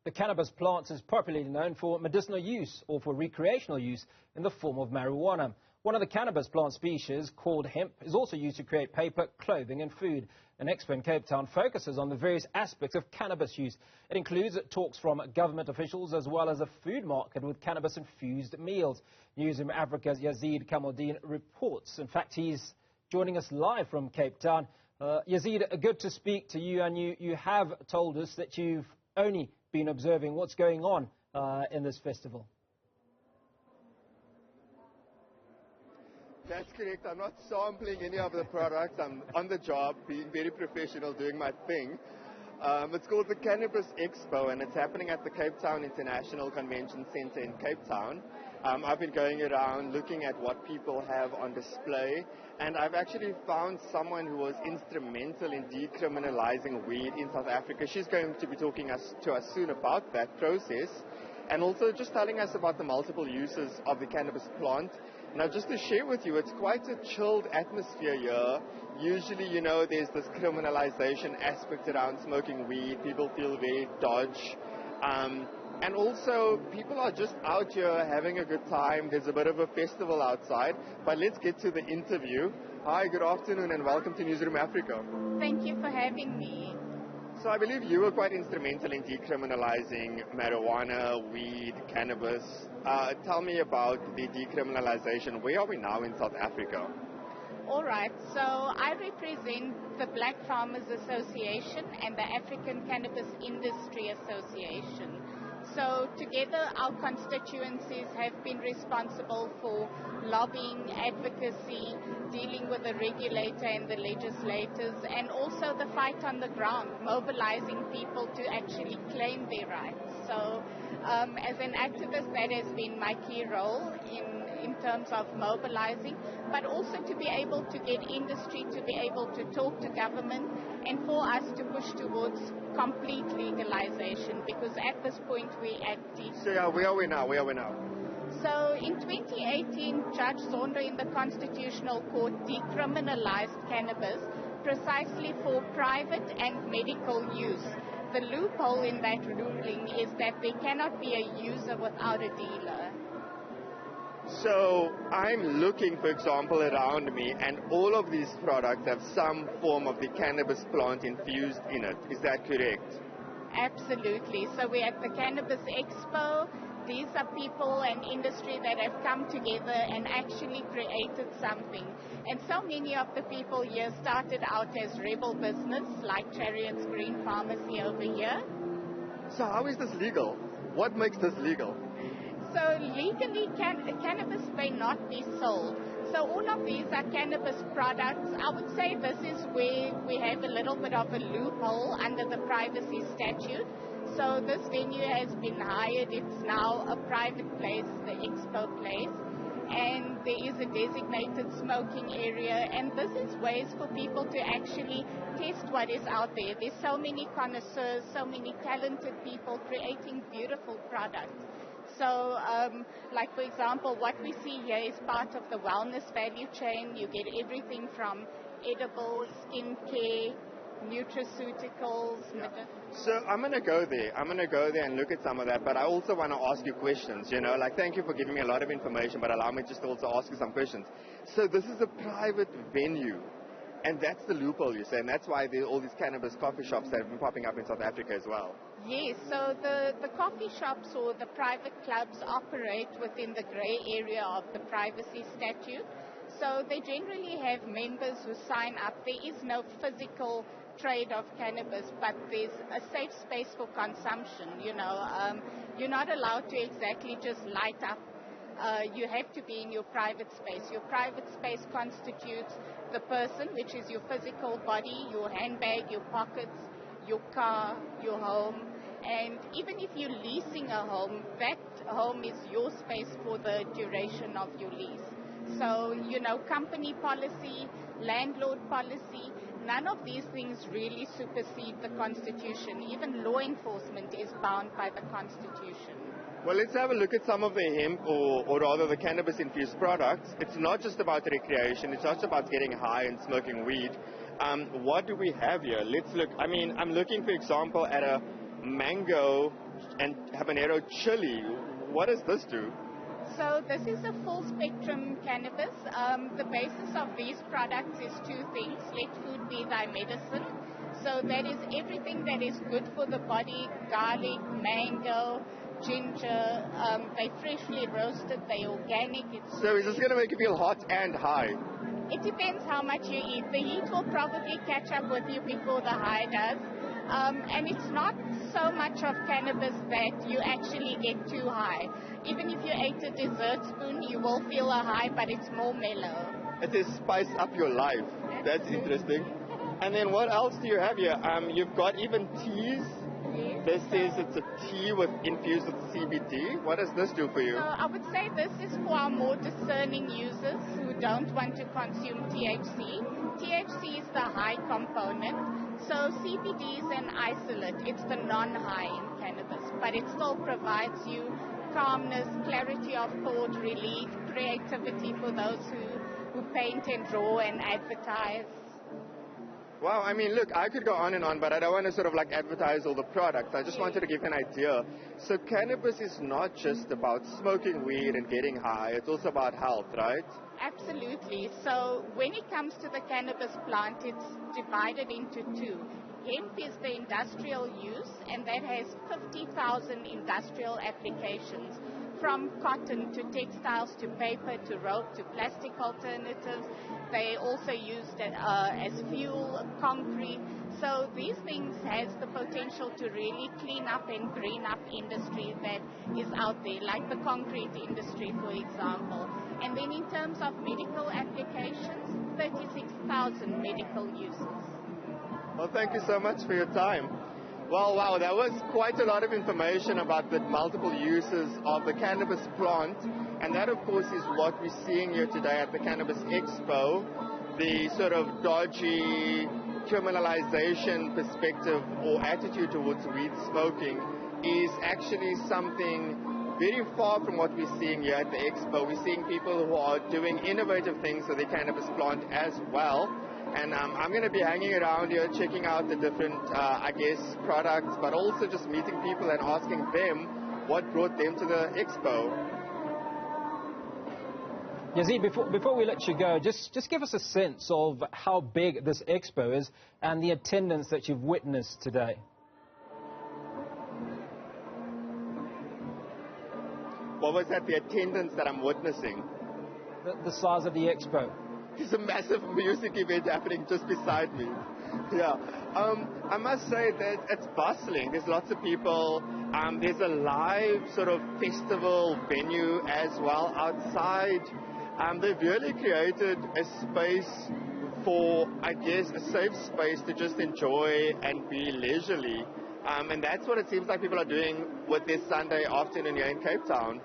The cannabis plant is popularly known for medicinal use or for recreational use in the form of marijuana. One of the cannabis plant species, called hemp, is also used to create paper, clothing and food. An Expo in Cape Town focuses on the various aspects of cannabis use. It includes talks from government officials as well as a food market with cannabis-infused meals. Newzroom Afrika's Yazeed Kamaldien reports. In fact, he's joining us live from Cape Town. Yazeed, good to speak to you, and you have told us that you've only been observing what's going on in this festival. That's correct. I'm not sampling any of the products. I'm on the job, being very professional, doing my thing. It's called the Cannabis Expo, and it's happening at the Cape Town International Convention Center in Cape Town. I've been going around looking at what people have on display, and I've actually found someone who was instrumental in decriminalizing weed in South Africa. She's going to be talking to us soon about that process, and also just telling us about the multiple uses of the cannabis plant. Now, just to share with you, it's quite a chilled atmosphere here. Usually, you know, there's this criminalization aspect around smoking weed. People feel very dodge. And also, people are just out here having a good time. There's a bit of a festival outside. But let's get to the interview. Hi, good afternoon, and welcome to Newzroom Afrika. Thank you for having me. So I believe you were quite instrumental in decriminalizing marijuana, weed, cannabis. Tell me about the decriminalization. Where are we now in South Africa? All right, so I represent the Black Farmers Association and the African Cannabis Industry Association. So together our constituencies have been responsible for lobbying, advocacy, dealing with the regulator and the legislators, and also the fight on the ground, mobilizing people to actually claim their rights. So as an activist, that has been my key role in terms of mobilizing, but also to be able to get industry to be able to talk to government and for us to push towards complete legalization, because at this point we're at So yeah, where are we now? So in 2018, Judge Zondo in the Constitutional Court decriminalized cannabis precisely for private and medical use. The loophole in that ruling is that there cannot be a user without a dealer. So I'm looking, for example, around me, and all of these products have some form of the cannabis plant infused in it. Is that correct? Absolutely. So we're at the Cannabis Expo. These are people and industry that have come together and actually created something. And so many of the people here started out as rebel business, like Chariot's Green Pharmacy over here. So how is this legal? What makes this legal? So legally, cannabis may not be sold. So all of these are cannabis products. I would say this is where we have a little bit of a loophole under the privacy statute. So this venue has been hired. It's now a private place, the Expo place. And there is a designated smoking area. And this is ways for people to actually test what is out there. There's so many connoisseurs, so many talented people creating beautiful products. So, like for example, what we see here is part of the wellness value chain. You get everything from edibles, skincare, nutraceuticals. Yeah. So I'm going to go there. And look at some of that. But I also want to ask you questions, you know, like thank you for giving me a lot of information, but allow me just to also ask you some questions. So this is a private venue. And that's the loophole, you say, and that's why there are all these cannabis coffee shops that have been popping up in South Africa as well. Yes, so the coffee shops or the private clubs operate within the grey area of the privacy statute. So they generally have members who sign up. There is no physical trade of cannabis, but there's a safe space for consumption, you know. You're not allowed to exactly just light up. You have to be in your private space. Your private space constitutes the person, which is your physical body, your handbag, your pockets, your car, your home. And even if you're leasing a home, that home is your space for the duration of your lease. So, you know, company policy, landlord policy, none of these things really supersede the Constitution. Even law enforcement is bound by the Constitution. Well, let's have a look at some of the hemp, or rather the cannabis-infused products. It's not just about recreation. It's not just about getting high and smoking weed. What do we have here? Let's look. I mean, I'm looking, for example, at a mango and habanero chili. What does this do? So this is a full spectrum cannabis. The basis of these products is two things. Let food be thy medicine. So that is everything that is good for the body: garlic, mango, ginger. They're freshly roasted, they're organic. So is this going to make you feel hot and high? It depends how much you eat. The heat will probably catch up with you before the high does. And it's not so much of cannabis that you actually get too high. Even if you ate a dessert spoon, you will feel a high, but it's more mellow. It is spice up your life. That's interesting. And then what else do you have here? You've got even teas. Yes. This says it's a tea infused with CBD. What does this do for you? So I would say this is for our more discerning users who don't want to consume THC. THC is the high component. So CBD is an isolate. It's the non-high in cannabis, but it still provides you calmness, clarity of thought, relief, creativity for those who paint and draw and advertise. Wow, I mean, look, I could go on, but I don't want to sort of like advertise all the products. I just wanted to give an idea. So cannabis is not just about smoking weed and getting high. It's also about health, right? Absolutely. So when it comes to the cannabis plant, it's divided into two. Hemp is the industrial use, and that has 50,000 industrial applications, from cotton to textiles to paper to rope to plastic alternatives. They also used it as fuel, concrete. So these things has the potential to really clean up and green up industry that is out there, like the concrete industry, for example. And then in terms of medical applications, 36,000 medical uses. Well, thank you so much for your time. Well, wow, that was quite a lot of information about the multiple uses of the cannabis plant. And that, of course, is what we're seeing here today at the Cannabis Expo. The sort of dodgy criminalization perspective or attitude towards weed smoking is actually something very far from what we're seeing here at the Expo. We're seeing people who are doing innovative things with the cannabis plant as well. And I'm going to be hanging around here, checking out the different, products, but also just meeting people and asking them what brought them to the Expo. Yazeed, before we let you go, just give us a sense of how big this Expo is and the attendance that you've witnessed today. What was that, the attendance that I'm witnessing? The size of the Expo. There's a massive music event happening just beside me. Yeah. I must say that it's bustling. There's lots of people. There's a live sort of festival venue as well outside. They've really created a space for, I guess, a safe space to just enjoy and be leisurely. And that's what it seems like people are doing with this Sunday afternoon here in Cape Town.